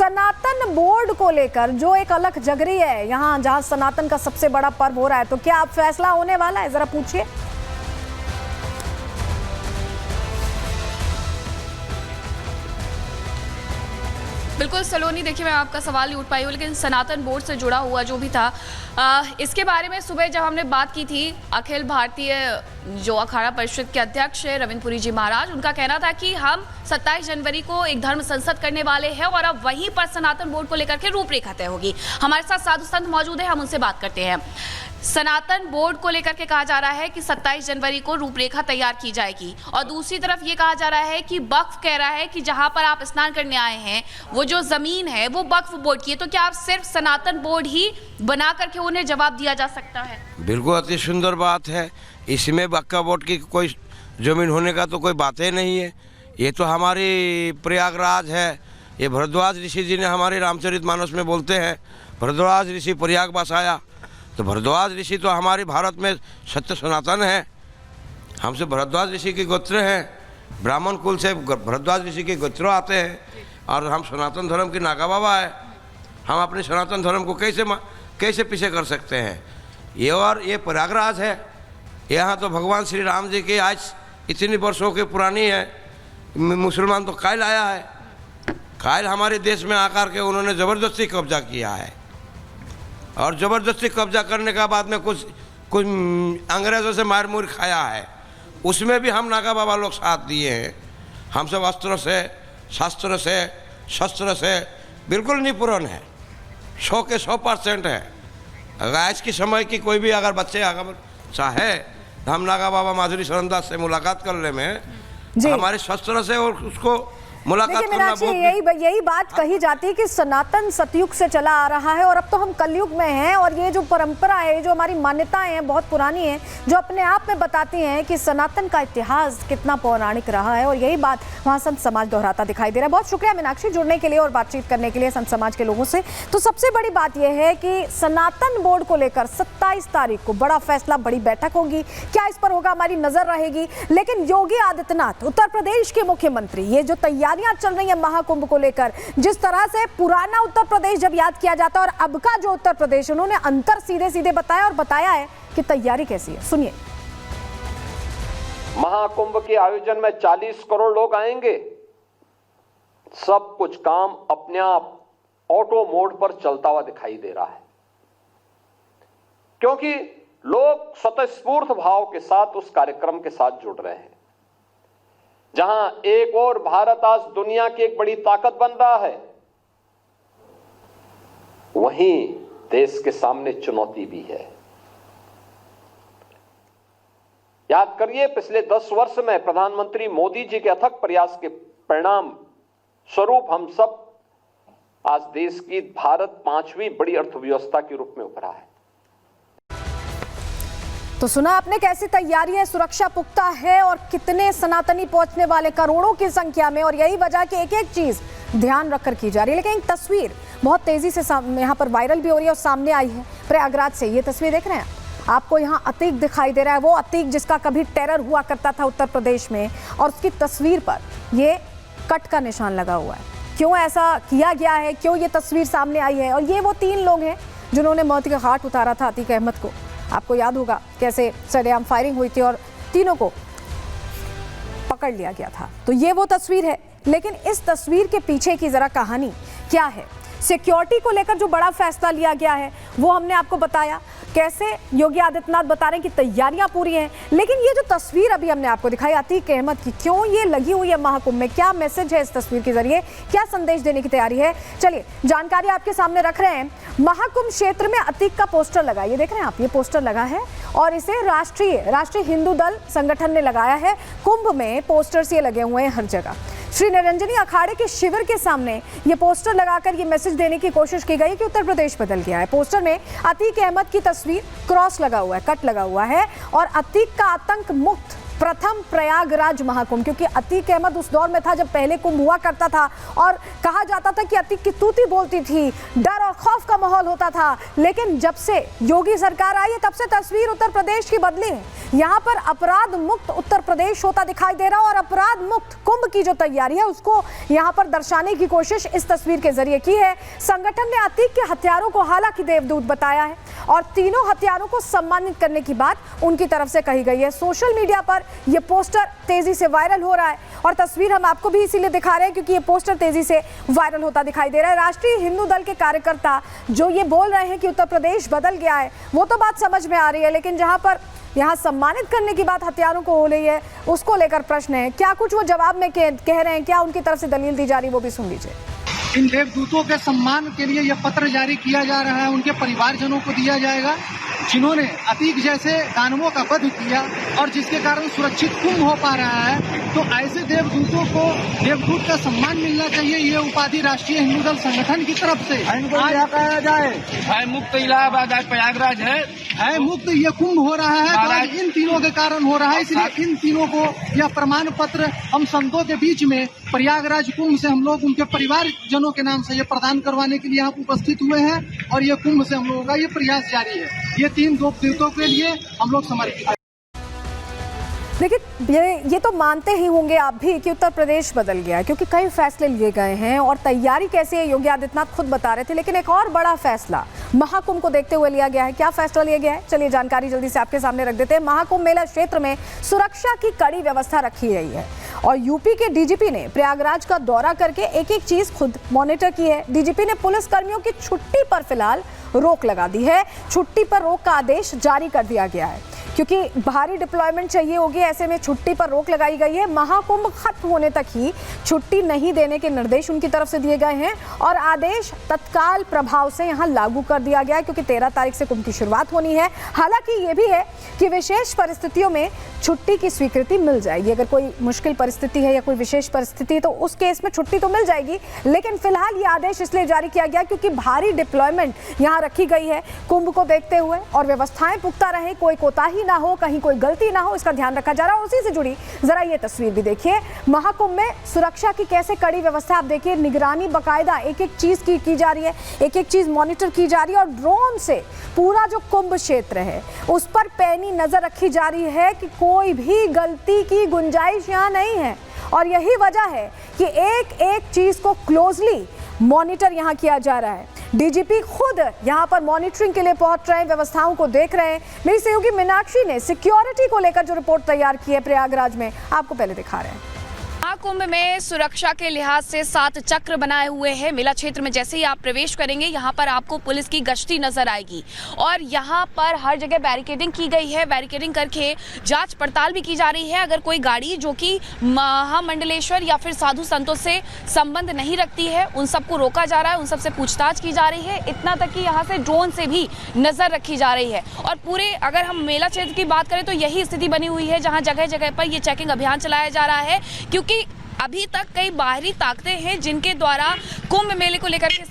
सनातन board को लेकर जो एक अलग जग रही है यहाँ, जहां सनातन का सबसे बड़ा पर्व हो रहा है, तो क्या अब फैसला होने वाला है? जरा पूछिए। बिल्कुल सलोनी, देखिए मैं आपका सवाल नहीं उठ पाई हूँ, लेकिन सनातन बोर्ड से जुड़ा हुआ जो भी था इसके बारे में सुबह जब हमने बात की थी, अखिल भारतीय जो अखाड़ा परिषद के अध्यक्ष है रविंद्रपुरी जी महाराज, उनका कहना था कि हम 27 जनवरी को एक धर्म संसद करने वाले हैं और अब वहीं पर सनातन बोर्ड को लेकर के रूपरेखा तय होगी। हमारे साथ साधु संत मौजूद है, हम उनसे बात करते हैं। सनातन बोर्ड को लेकर के कहा जा रहा है कि 27 जनवरी को रूपरेखा तैयार की जाएगी और दूसरी तरफ ये कहा जा रहा है कि वक्फ कह रहा है कि जहां पर आप स्नान करने आए हैं वो जो जमीन है वो वक्फ बोर्ड की है, तो क्या आप सिर्फ सनातन बोर्ड ही बना करके उन्हें जवाब दिया जा सकता है? बिल्कुल, अति सुंदर बात है। इसमें वक्फ बोर्ड की कोई जमीन होने का तो कोई बात ही नहीं है। ये तो हमारी प्रयागराज है। ये भरद्वाज ऋषि जी ने हमारे रामचरितमानस में बोलते हैं, भरद्वाज ऋषि प्रयाग बसाया। तो भरद्वाज ऋषि तो हमारे भारत में सत्य सनातन है। हमसे भरद्वाज ऋषि के गोत्र हैं, ब्राह्मण कुल से भरद्वाज ऋषि के गोत्र आते हैं और हम सनातन धर्म की नागा बाबा है। हम अपने सनातन धर्म को कैसे पीछे कर सकते हैं? ये और ये प्रयागराज है। यहाँ तो भगवान श्री राम जी की आज इतनी वर्षों की पुरानी है। मुसलमान तो कायल आया है, कायल हमारे देश में आकर के उन्होंने ज़बरदस्ती कब्जा किया है और ज़बरदस्ती कब्जा करने का बाद में कुछ अंग्रेज़ों से मार मूर खाया है। उसमें भी हम नागा बाबा लोग साथ दिए हैं। हम सब अस्त्र से, शास्त्र से, शस्त्र से बिल्कुल निपुण है, 100 के 100% है। अगर आज के समय की कोई भी अगर बच्चे अगर चाहे तो हम नागा बाबा माधुरी शरणदास से मुलाकात करने में हमारे शस्त्र से और उसको मुलाकात करना बहुत यही बात कही जाती है कि सनातन सतयुग से चला आ रहा है और अब तो हम कलयुग में हैं और ये जो परंपरा है, जो हमारी मान्यताएं हैं बहुत पुरानी हैं, जो अपने आप में बताती हैं कि सनातन का इतिहास कितना पौराणिक रहा है और यही बात वहाँ संत समाज दोहराता दिखाई दे रहा है। बहुत शुक्रिया मीनाक्षी जुड़ने के लिए और बातचीत करने के लिए संत समाज के लोगों से। तो सबसे बड़ी बात यह है कि सनातन बोर्ड को लेकर 27 तारीख को बड़ा फैसला, बड़ी बैठक होगी। क्या इस पर होगा, हमारी नजर रहेगी। लेकिन योगी आदित्यनाथ, उत्तर प्रदेश के मुख्यमंत्री, ये जो तैयारियां चल रही है महाकुंभ को लेकर, जिस तरह से पुराना उत्तर प्रदेश जब याद किया जाता है और अब का जो उत्तर प्रदेश, उन्होंने अंतर सीधे सीधे बताया और बताया है कि तैयारी कैसी है। सुनिए। महाकुंभ के आयोजन में 40 करोड़ लोग आएंगे। सब कुछ काम अपने आप ऑटो मोड पर चलता हुआ दिखाई दे रहा है, क्योंकि लोग स्वतःस्फूर्त भाव के साथ उस कार्यक्रम के साथ जुड़ रहे हैं। जहां एक और भारत आज दुनिया की एक बड़ी ताकत बन रहा है, वहीं देश के सामने चुनौती भी है। याद करिए, पिछले 10 वर्ष में प्रधानमंत्री मोदी जी के अथक प्रयास के परिणाम स्वरूप हम सब आज देश की भारत 5वीं बड़ी अर्थव्यवस्था के रूप में उभरा है। तो सुना आपने कैसी तैयारी है, सुरक्षा पुख्ता है और कितने सनातनी पहुंचने वाले करोड़ों की संख्या में, और यही वजह कि एक एक चीज ध्यान रखकर की जा रही है। लेकिन एक तस्वीर बहुत तेजी से यहाँ पर वायरल भी हो रही है और सामने आई है प्रयागराज से। ये तस्वीर देख रहे हैं आपको, यहाँ अतीक दिखाई दे रहा है, वो अतीक जिसका कभी टेरर हुआ करता था उत्तर प्रदेश में, और उसकी तस्वीर पर ये कट का निशान लगा हुआ है। क्यों ऐसा किया गया है, क्यों ये तस्वीर सामने आई है? और ये वो 3 लोग हैं जिन्होंने मौत के घाट उतारा था अतीक अहमद को। आपको याद होगा कैसे सरेआम फायरिंग हुई थी और तीनों को पकड़ लिया गया था। तो ये वो तस्वीर है, लेकिन इस तस्वीर के पीछे की जरा कहानी क्या है। सिक्योरिटी को लेकर जो बड़ा फैसला लिया गया है वो हमने आपको बताया, कैसे योगी आदित्यनाथ बता रहे हैं कि तैयारियां पूरी हैं। लेकिन ये जो तस्वीर अभी हमने आपको दिखाई अतीक अहमद की, क्यों ये लगी हुई है महाकुंभ में, क्या मैसेज है इस तस्वीर के जरिए, क्या संदेश देने की तैयारी है, चलिए जानकारी आपके सामने रख रहे हैं। महाकुंभ क्षेत्र में अतीक का पोस्टर लगा, ये देख रहे हैं आप, ये पोस्टर लगा है और इसे राष्ट्रीय हिंदू दल संगठन ने लगाया है। कुंभ में पोस्टर्स ये लगे हुए हैं हर जगह। श्री निरंजनी अखाड़े के शिविर के सामने ये पोस्टर लगाकर ये मैसेज देने की कोशिश की गई कि उत्तर प्रदेश बदल गया है। पोस्टर में अतीक अहमद की तस्वीर, क्रॉस लगा हुआ है, कट लगा हुआ है और अतीक का आतंक मुक्त प्रथम प्रयागराज महाकुंभ, क्योंकि अतीक अहमद उस दौर में था जब पहले कुंभ हुआ करता था और कहा जाता था कि अतीक की तूती बोलती थी, डर और खौफ का माहौल होता था। लेकिन जब से योगी सरकार आई है तब से तस्वीर उत्तर प्रदेश की बदली है। यहाँ पर अपराध मुक्त उत्तर प्रदेश होता दिखाई दे रहा है और अपराध मुक्त कुंभ की जो तैयारी है उसको यहाँ पर दर्शाने की कोशिश इस तस्वीर के जरिए की है। संगठन ने अतीक के हत्यारों को हालांकि देवदूत बताया है और तीनों हत्यारों को सम्मानित करने की बात उनकी तरफ से कही गई है। सोशल मीडिया पर यह पोस्टर तेजी से वायरल हो रहा है और तस्वीर हम आपको भी इसीलिए दिखा रहे हैं क्योंकि ये पोस्टर तेजी से वायरल होता दिखाई दे रहा है। राष्ट्रीय हिंदू दल के कार्यकर्ता जो ये बोल रहे हैं कि उत्तर प्रदेश बदल गया है, वो तो बात समझ में आ रही है, लेकिन जहां पर यहाँ सम्मानित करने की बात हत्यारों को हो रही है उसको लेकर प्रश्न है। क्या कुछ वो जवाब में कह रहे हैं, क्या उनकी तरफ से दलील दी जा रही है, वो भी सुन लीजिए। इन देवदूतों के सम्मान के लिए यह पत्र जारी किया जा रहा है, उनके परिवारजनों को दिया जाएगा जिन्होंने अतीक जैसे दानवों का वध किया और जिसके कारण सुरक्षित कुंभ हो पा रहा है। तो ऐसे देवदूतों को देवदूत का सम्मान मिलना चाहिए। ये उपाधि राष्ट्रीय हिंदू दल संगठन की तरफ से कहा जाए। भय मुक्त इलाहाबाद आज प्रयागराज है, भय मुक्त ये कुंभ हो रहा है तो आज इन तीनों के कारण हो रहा है, इसलिए इन तीनों को यह प्रमाण पत्र हम संतों के बीच में प्रयागराज कुंभ से हम लोग उनके परिवारजनों के नाम से ये प्रदान करवाने के लिए यहाँ उपस्थित हुए हैं और ये कुंभ से हम लोगों का ये प्रयास जारी है। ये तीन देवदूतों के लिए हम लोग समर्पित हैं। देखिए ये तो मानते ही होंगे आप भी कि उत्तर प्रदेश बदल गया है क्योंकि कई फैसले लिए गए हैं और तैयारी कैसे है योगी आदित्यनाथ खुद बता रहे थे। लेकिन एक और बड़ा फैसला महाकुंभ को देखते हुए लिया गया है। क्या फैसला लिया गया है, चलिए जानकारी जल्दी से आपके सामने रख देते हैं। महाकुंभ मेला क्षेत्र में सुरक्षा की कड़ी व्यवस्था रखी गई है और यूपी के डीजीपी ने प्रयागराज का दौरा करके एक एक चीज खुद मॉनिटर की है। डीजीपी ने पुलिस कर्मियों की छुट्टी पर फिलहाल रोक लगा दी है। छुट्टी पर रोक का आदेश जारी कर दिया गया है क्योंकि भारी डिप्लॉयमेंट चाहिए होगी, ऐसे में छुट्टी पर रोक लगाई गई है। महाकुंभ खत्म होने तक ही छुट्टी नहीं देने के निर्देश उनकी तरफ से दिए गए हैं और आदेश तत्काल प्रभाव से यहां लागू कर दिया गया है क्योंकि 13 तारीख से कुंभ की शुरुआत होनी है। हालांकि ये भी है कि विशेष परिस्थितियों में छुट्टी की स्वीकृति मिल जाएगी। अगर कोई मुश्किल परिस्थिति है या कोई विशेष परिस्थिति तो उस केस में छुट्टी तो मिल जाएगी, लेकिन फिलहाल ये आदेश इसलिए जारी किया गया क्योंकि भारी डिप्लॉयमेंट यहाँ रखी गई है कुंभ को देखते हुए और व्यवस्थाएं पुख्ता रहे, कोई कोताही ना हो, कहीं कोई गलती ना हो, इसका ध्यान रखा जा रहा है। उसी से जुड़ी जरा ये तस्वीर भी देखिए। महाकुंभ में सुरक्षा की कैसे कड़ी व्यवस्था आप देखिए, निगरानी बकायदा एक एक चीज की जा रही है, एक एक चीज मॉनिटर की जा रही है और ड्रोन से पूरा जो कुंभ क्षेत्र है उस पर पैनी नजर रखी जा रही है कि कोई भी गलती की गुंजाइश यहाँ नहीं है और यही वजह है कि एक एक चीज को क्लोजली मॉनिटर यहाँ किया जा रहा है। डीजीपी खुद यहाँ पर मॉनिटरिंग के लिए पहुंच रहे हैं, व्यवस्थाओं को देख रहे हैं। मेरी सहयोगी मीनाक्षी ने सिक्योरिटी को लेकर जो रिपोर्ट तैयार की है प्रयागराज में, आपको पहले दिखा रहे हैं। महाकुंभ में सुरक्षा के लिहाज से 7 चक्र बनाए हुए हैं। मेला क्षेत्र में जैसे ही आप प्रवेश करेंगे यहाँ पर आपको पुलिस की गश्ती नजर आएगी और यहाँ पर हर जगह बैरिकेडिंग की गई है। बैरिकेडिंग करके जांच पड़ताल भी की जा रही है। अगर कोई गाड़ी जो कि महामंडलेश्वर या फिर साधु संतों से संबंध नहीं रखती है उन सबको रोका जा रहा है, उन सबसे पूछताछ की जा रही है। इतना तक कि यहाँ से ड्रोन से भी नजर रखी जा रही है और पूरे अगर हम मेला क्षेत्र की बात करें तो यही स्थिति बनी हुई है जहाँ जगह जगह पर ये चेकिंग अभियान चलाया जा रहा है क्योंकि अभी तक कई बाहरी ताकतें हैं जिनके द्वारा कुंभ मेले को लेकर के